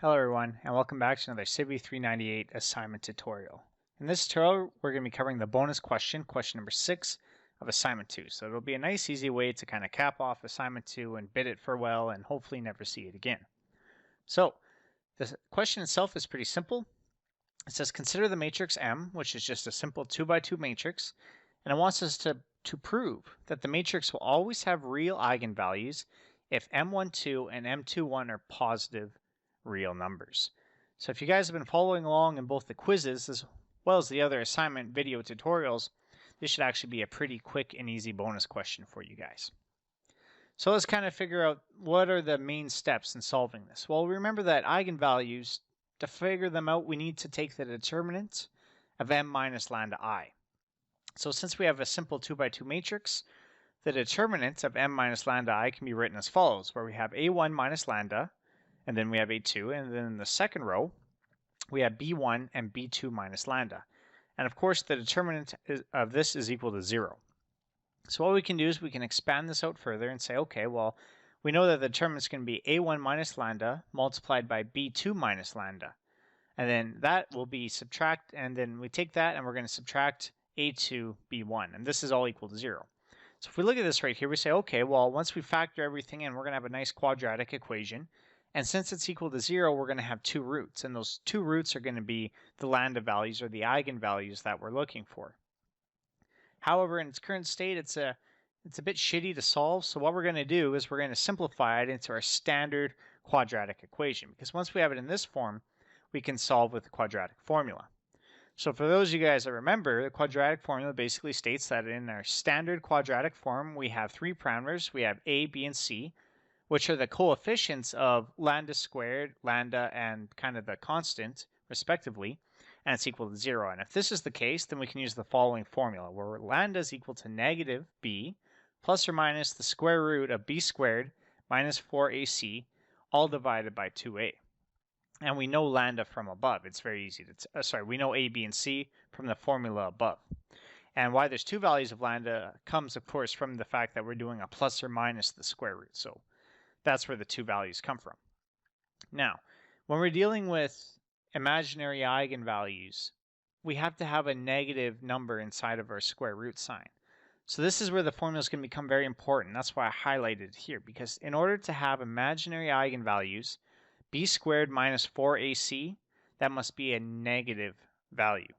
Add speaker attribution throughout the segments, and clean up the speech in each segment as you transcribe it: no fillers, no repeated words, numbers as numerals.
Speaker 1: Hello everyone, and welcome back to another CIV 398 assignment tutorial. In this tutorial, we're going to be covering the bonus question, question number 6 of assignment 2. So it'll be a nice easy way to kind of cap off assignment 2 and bid it farewell and hopefully never see it again. So the question itself is pretty simple. It says consider the matrix M, which is just a simple 2x2 matrix, and it wants us to prove that the matrix will always have real eigenvalues if M12 and M21 are positive real numbers. So if you guys have been following along in both the quizzes as well as the other assignment video tutorials, this should actually be a pretty quick and easy bonus question for you guys. So let's kind of figure out what are the main steps in solving this. Well, remember that eigenvalues, to figure them out, we need to take the determinant of m minus lambda I. So since we have a simple 2x2 matrix, the determinant of m minus lambda I can be written as follows, where we have a1 minus lambda, and then we have a2, and then in the second row, we have b1 and b2 minus lambda. And of course, the determinant of this is equal to 0. So what we can do is we can expand this out further and say, okay, well, we know that the determinant is going to be a1 minus lambda multiplied by b2 minus lambda. And then that will be subtract, and then we take that and we're going to subtract a2 b1, and this is all equal to 0. So if we look at this right here, we say, okay, well, once we factor everything in, we're going to have a nice quadratic equation. And since it's equal to 0, we're going to have two roots. And those two roots are going to be the lambda values or the eigenvalues that we're looking for. However, in its current state, it's a bit shitty to solve. So what we're going to do is we're going to simplify it into our standard quadratic equation. Because once we have it in this form, we can solve with the quadratic formula. So for those of you guys that remember, the quadratic formula basically states that in our standard quadratic form, we have three parameters. We have a, b, and c, which are the coefficients of lambda squared, lambda, and kind of the constant, respectively, and it's equal to 0. And if this is the case, then we can use the following formula, where lambda is equal to negative b plus or minus the square root of b squared minus 4ac, all divided by 2a. And we know lambda from above. It's very easy to, we know a, b, and c from the formula above. And why there's two values of lambda comes, of course, from the fact that we're doing a plus or minus the square root. So that's where the two values come from. Now, when we're dealing with imaginary eigenvalues, we have to have a negative number inside of our square root sign. So this is where the formula is going to become very important. That's why I highlighted it here, because in order to have imaginary eigenvalues, b squared minus 4ac, that must be a negative value.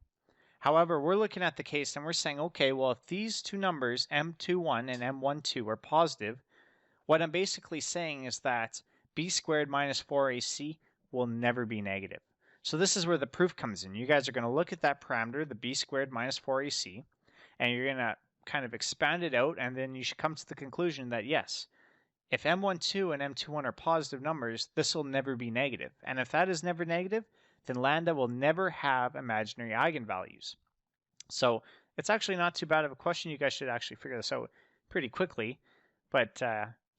Speaker 1: However, we're looking at the case and we're saying, okay, well, if these two numbers, m21 and m12, are positive, what I'm basically saying is that b squared minus 4ac will never be negative. So this is where the proof comes in. You guys are going to look at that parameter, the b squared minus 4ac, and you're going to kind of expand it out, and then you should come to the conclusion that yes, if m12 and m21 are positive numbers, this will never be negative. And if that is never negative, then lambda will never have imaginary eigenvalues. So it's actually not too bad of a question. You guys should actually figure this out pretty quickly. But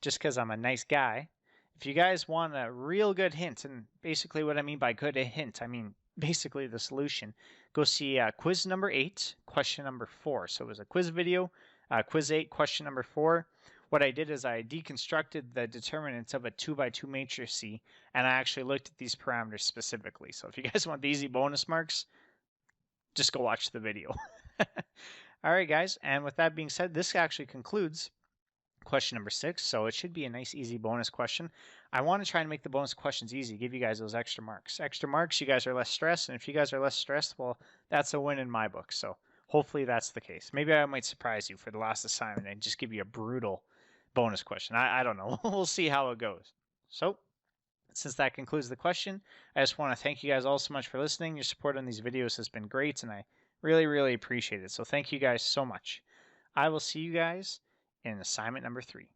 Speaker 1: just because I'm a nice guy, if you guys want a real good hint, and basically what I mean by good hint, I mean basically the solution, go see quiz number 8, question number 4. So it was a quiz video, quiz 8, question number 4. What I did is I deconstructed the determinants of a 2x2 matrix, and I actually looked at these parameters specifically. So if you guys want the easy bonus marks, just go watch the video. All right, guys, and with that being said, this actually concludes question number 6, so it should be a nice easy bonus question. I want to try and make the bonus questions easy, give you guys those extra marks. Extra marks, you guys are less stressed, and if you guys are less stressed, well, that's a win in my book. So hopefully that's the case. Maybe I might surprise you for the last assignment and just give you a brutal bonus question. I don't know. We'll see how it goes. So since that concludes the question, I just want to thank you guys all so much for listening. Your support on these videos has been great, and I really, really appreciate it. So thank you guys so much. I will see you guys in assignment number 3.